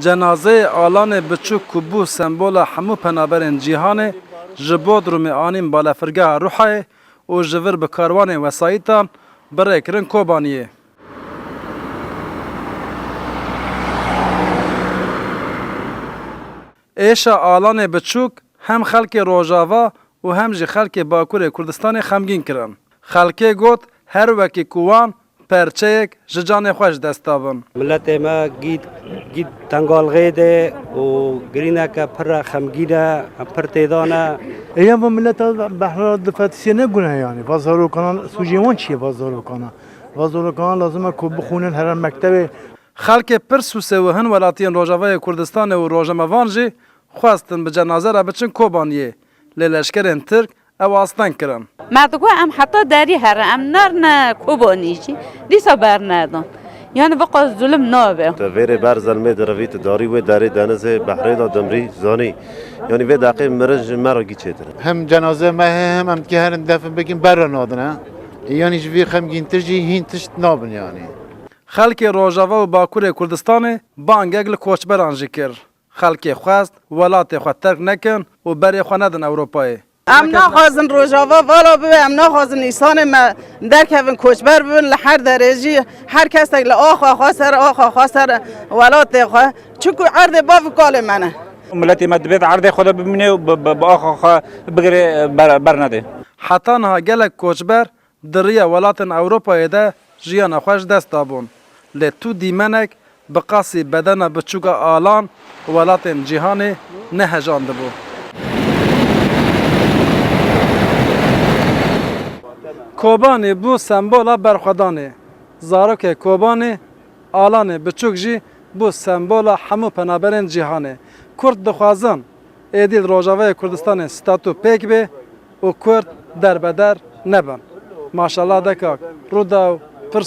Cenazeyê alanê biçûk ku bû sembola hemû penaberên cîhanê ji Bodrumê anîn balafirgeha Rûhayê û ji vir bi karwanên wesayîtan birêkirin Kobaniyê. Êşa alanê biçûk hem xelkê Rojava û hem jî xelkê Bakurê Kurdistanê xemgîn kirin. Xelkê got her wekî ku wan perçeyek ji canê xwe ji dest dabin. Milletê me gît tengalxê de û girîneke pir xemgîn e, pir têdan e. Eyan bu millete behra difetisiye ne günah yani. Vazarokanan sucivan çiye vazarokana. Vazarokanan lazım ku bixunin her mektebe. Xelkê pir Sûsê û hin welatiyên Rojavayê Kurdistanê û Rojemevan jî xwestin bi cenaze re biçin Kobaniyê. Lê leşkerên Tirk ew astan kirin. مردگو ام حتی داری هر ام نر نه کوبانیشی دیسا بر ندم یعنی وقت ظلم نابه ویره بر ظلمه درویت داری و داری دنزه بحری دمری زانی یعنی وی دقیق مرج مرگی چیتر هم جنازه ما هم که هر دفعه بگیم برنادنه یعنی جوی خمگین ترجی هین تشت نابن یعنی Xelkê Rojava û Bakurê Kurdistanê bangek li koçberan jî kir. Xelkê xwest welatê xwe terk nekin û berê xwe nedin Ewropayê. ام نخوازن روجاوا والا به ام نخوازن ایسان ما در کفن کوچبر ببین لحر درجی هر کس تک لآخوا خواستر ولات خوا چکو عرض باف کال منه ملتی مدبید عرض خدا ببینه و با آخوا بگیره برنده. Heta niha gelek koçber diriya welatên Ewropayê de jiyana xwe ji dest dabûn. Lê tu dîmenek bi qasî bedena biçûka alan welatên cîhanê nehejandibû. Kobanî bû sembola berxwedanê. Zarokê Kobanî, alanê biçûk jî bû sembola hemû penaberên cîhanê. Kurd dixwazin êdî li Rojavayê Kurdistanê statû pêk bê û Kurd derbeder nebin. Maşallah dekak, Rûda û pir